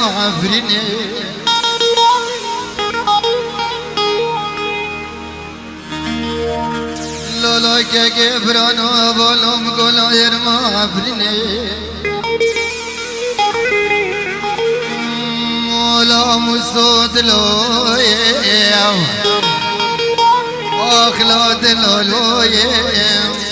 عفريني لولا كبرانو بالوم قولا يرما عفريني مولا مسود لويا اخلاد لويا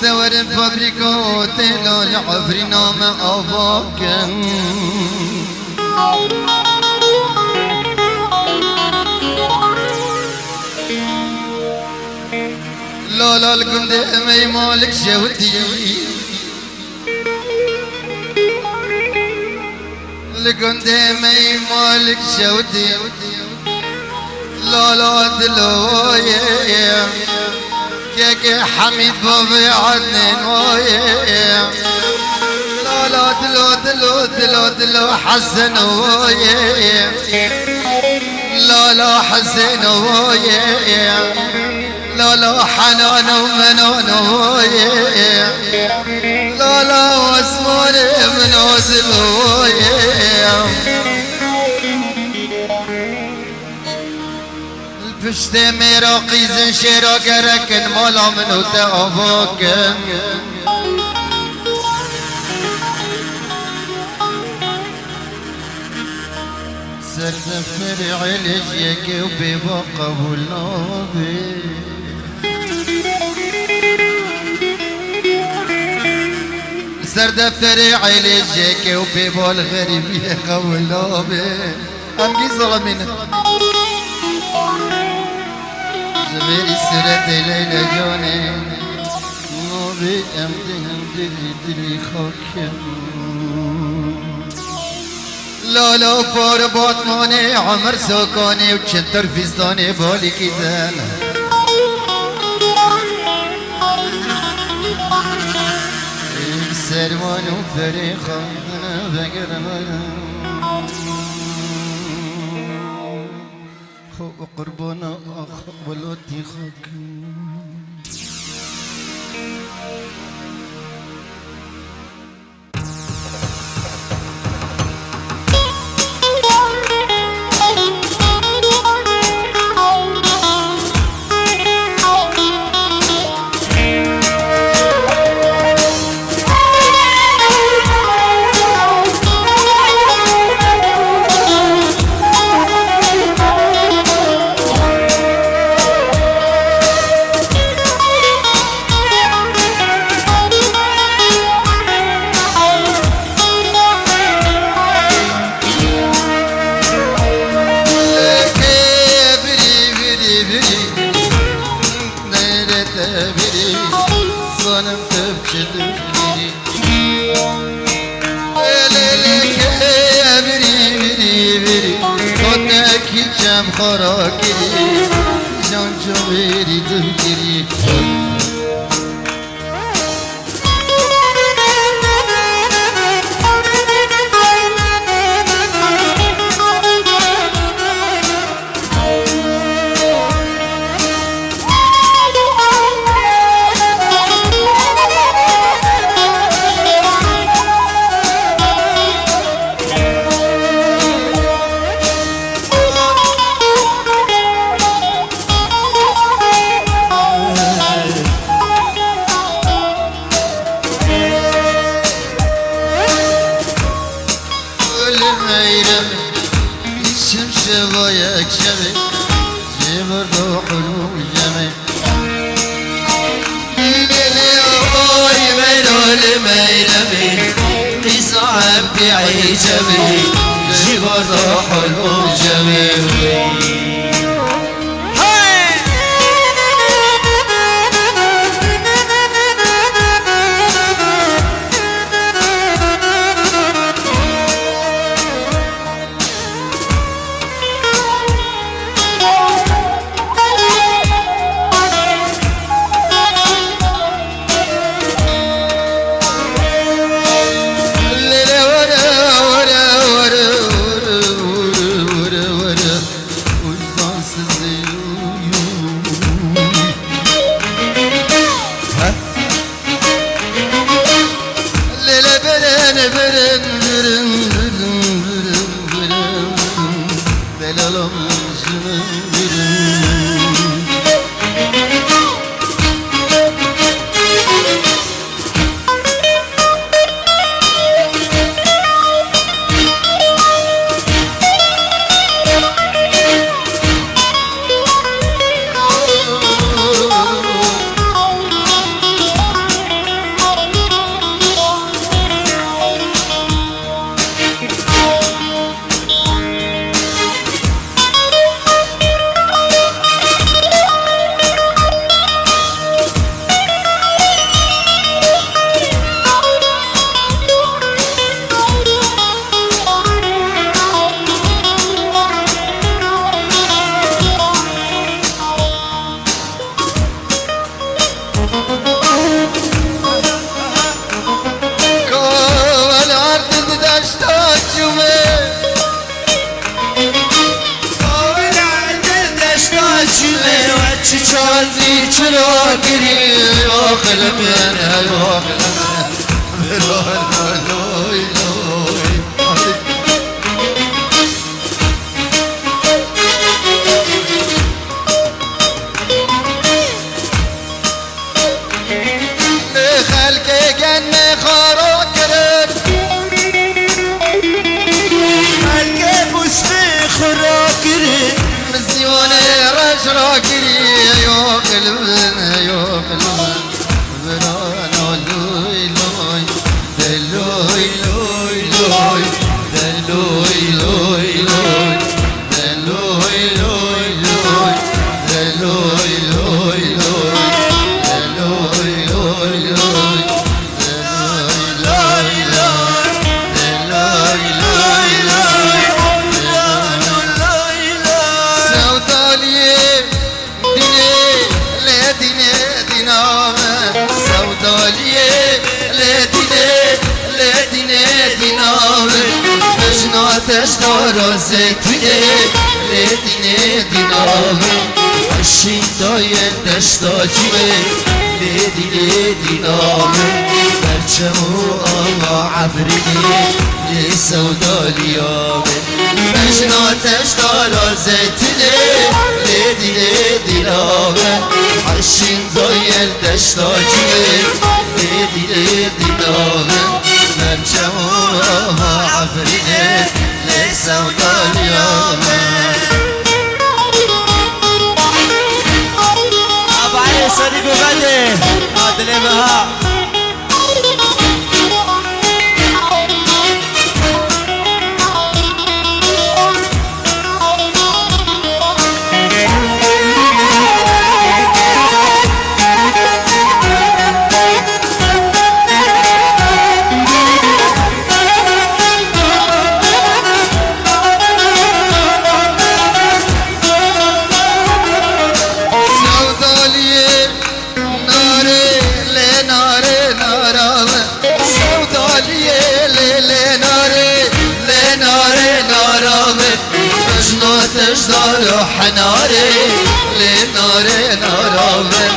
دور الفابريكات لول عفرينا ما افاكن لا القندة مي مالك شوتي القندة مي مالك شوتي لا دلوية كيك حميد بابي عدنين ويا لا دلو حسن ويا لا حسن ويا لا حنان ومنون ويا لا واسمر من وزل ويا البشت مراقي زن شراك ركن مالا منو تأباك سردفر عليك وبيبا قبول نوبي سردفر عليك وبيبا الغريب يا قبول نوبي أمجي ظلمين زميري سرت ليلى جوني نوبي أمدي دلي خاكم لا فور باطماني عمر سوكاني وشنتر فيستاني بالي كدان سرمان وفريقا أنا بقربنا خو قربنا أخ ولوتي خاك خراكي جان جويري تهجري شبايك شبي جيب الروح والجمي ليلي اوي ميلول ميلمي قيس عبي عيجمي جيب الروح والجمي چرا گری آخل من آخل من لوی لوی خلق گن خارا کرد خلق بسخ خورا کرد مزيون رجرا كري يا قلبنا يا قلبنا برانا لوي لوي دلوي لوي لوي دلوي لوي لوي دلوي لوي لوي دلوي لوي لوي دلوي لوي لوي تشتارا زیتونه لیدینه دینامه اشین داین دشتا جیمه لیدینه دینامه برچمو آقا عبرینه لی سودالیامه اشنا تشتارا زیتونه لیدینه دینامه اشین داین دشتا جیمه لیدینه دینامه برچمو آقا عبرینه سودا اليوم ابو علي صديق وغدي عادل بها تجدار حناري لناري نارامي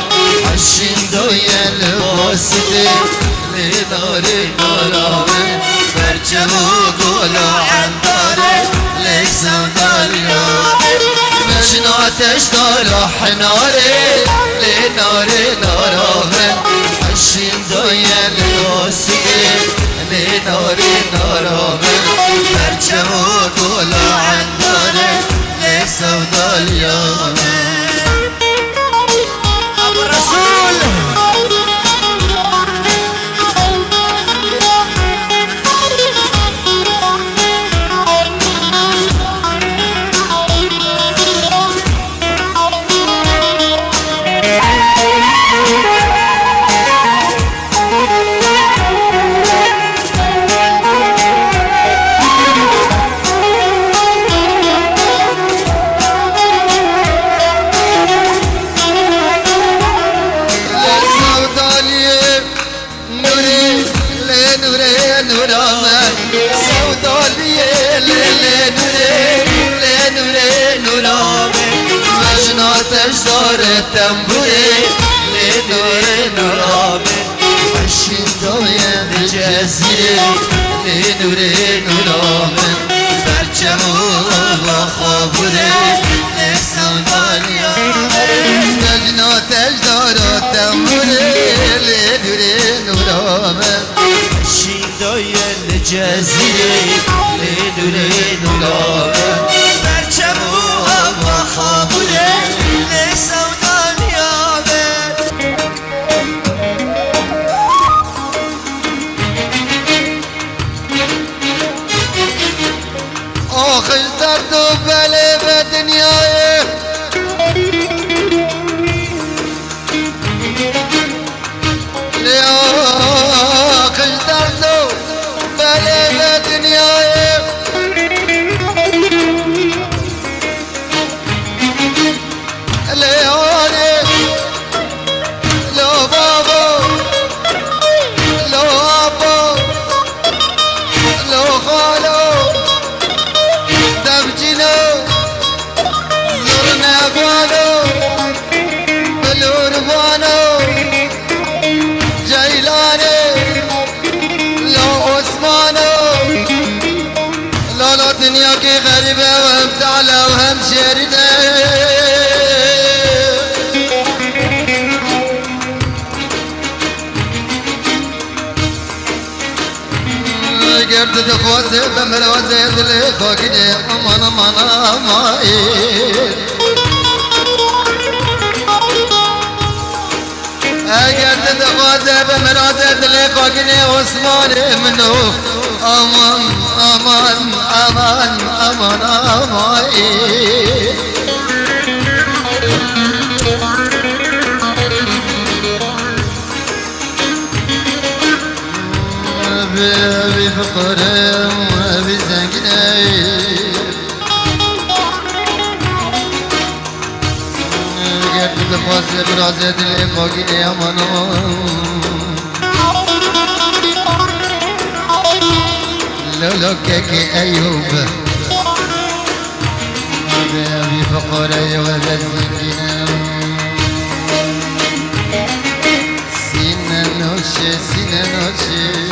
عشين دويا الواسطي لناري نارامي برجمو قولو عنداري ليك سوداليا مجنا تجدار حناري لناري نارامي عشين دويا الواسطي لناري نارامي برجمو قولو عنداري سودا اليوم ابو الرسول تجدار التنبوري لنور نورامي عشين دويا الجزيرة لنور نورامي برچمو الله خابوري لسوداليا نجنا تجدار التنبوري لنور نورامي عشين دويا الجزيرة لنور نورامي برچمو الله خابوري آخر درد و بله به دنیای آخر درد و بله به دنیای لیانه لو بابا لو آبا لو خالو دم جنو دم شریده گرد دخوازه بمروازه دل خاکیده امان امان امایی اگر دخوازه بمروازه دل خاکیده عثمان منو امان امان امان امان امایی أبي فقرة وأبي زنقنا قد دخواز برازة الإقاقين يا منو لولو كيكي أيوب أبي فقرة وأبي زنقنا سينا نوشي سينا نوشي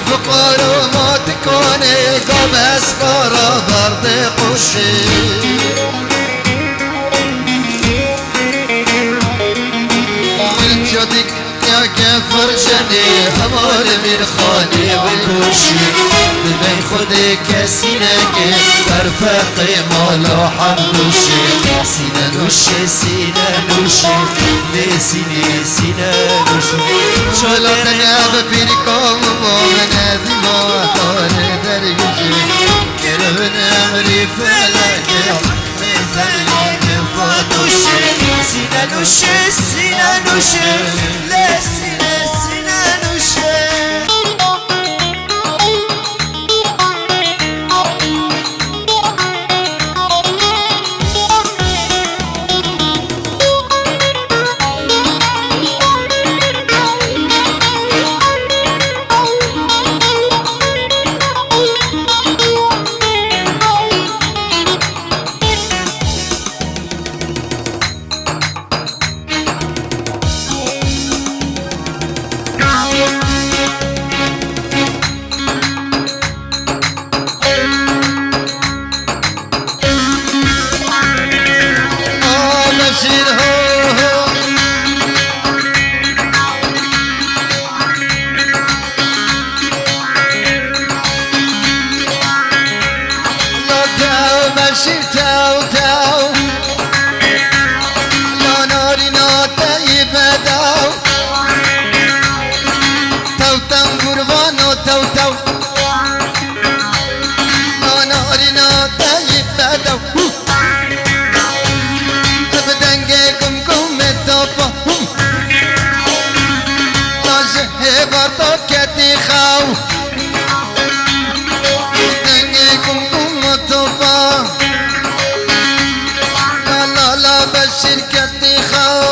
فقر ما تكوني قوم اسكار برد نوشی من جدی یا که فرجنی همار میر خانی بکشی ببین خود کسی نگه برفق مالا هم نوشی سینه نوشی سینه نوشی لی سینه نوشی شلا نگه بپیری کام با من ادیما داره درگشی گرون امری فلکه فلکه فاتوشی سینه نوشی سینه نوشی لی سینه نوشی بشیر تاو تاو لا ناری ناتایی بداو تاو تاو قربانو تاو تاو لا ناری ناتایی بداو بدنگه کم کم تاپا لاجه باتا کتی خاو بدنگه کم کم تاپا شركتي خاو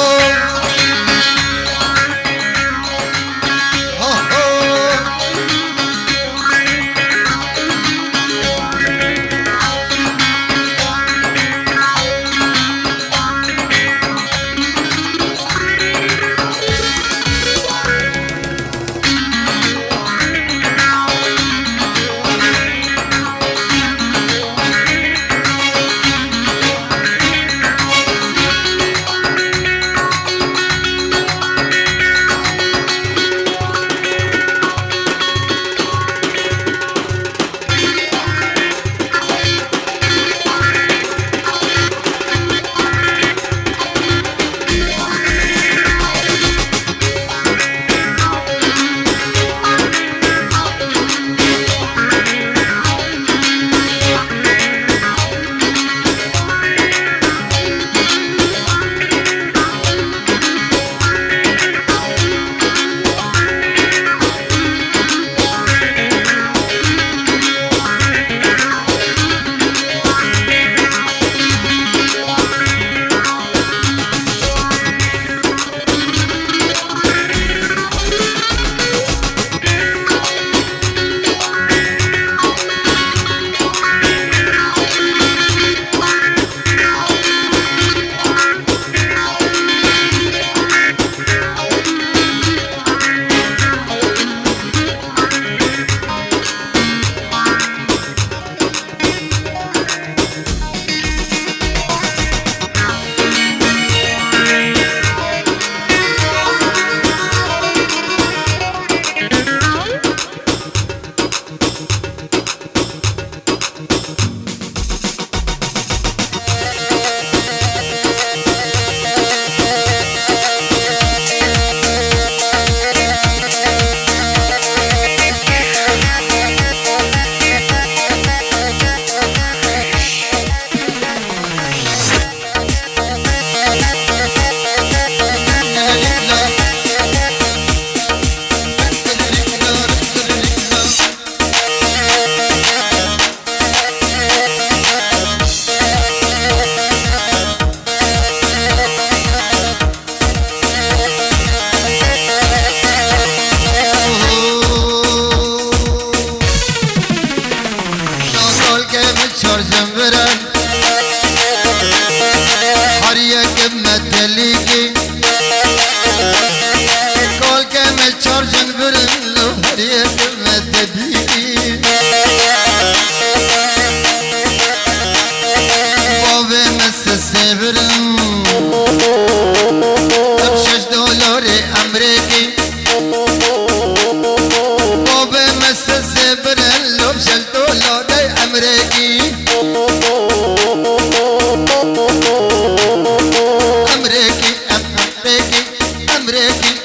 امريكي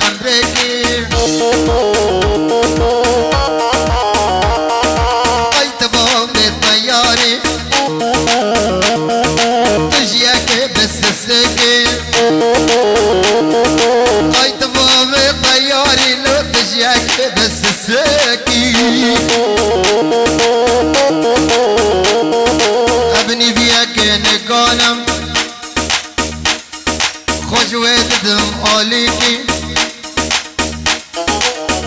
امريكي قيت بومي طياري تجيك بس السكي قيت بومي طياري لو تجيك بس السكي ابني فيك نقانم خوش دم عليكي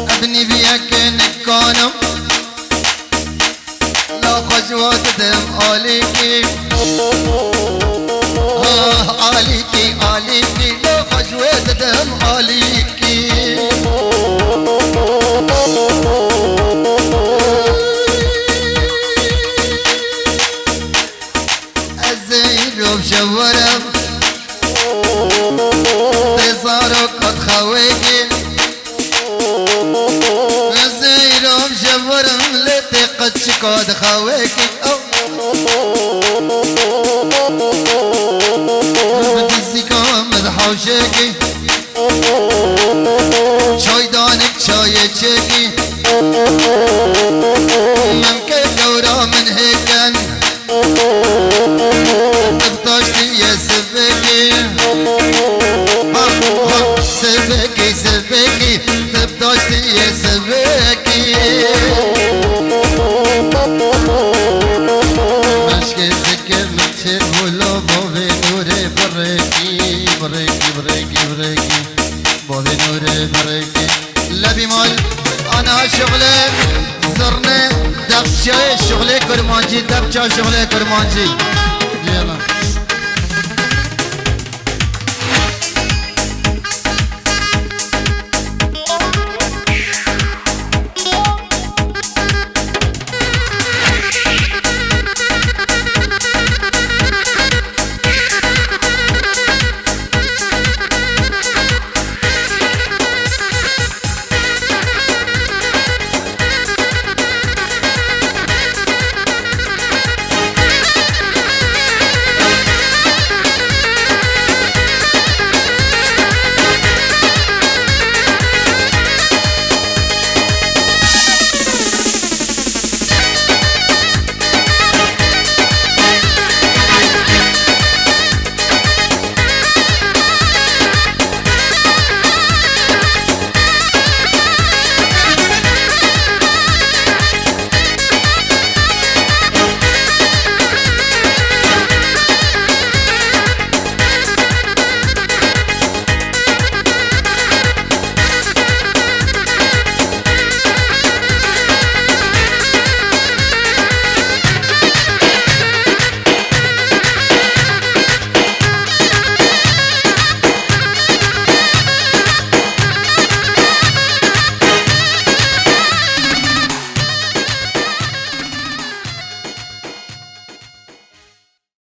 ابني فيك نقانم لا خوش دم عليكي عليكي عليكي لا خوش دم عليكي الزينب شورم تصارك قد خويكي الزينب شورم لتقد شكاد خويكي بدزيكا مدحوشيكي شاي دانك شاي تشيكي يمكن دورة من هيكن تبطشتي يا سبكي سبكي سبكي تبطشتي يا سبكي مشكلتك متشر ولو بوفي نوري بريكي بريكي بريكي بريكي بوفي نوري بريكي لبي مال انا شغلي زرني دبشة شغلي كرمانجي دبشة شغلي كرمانجي يلا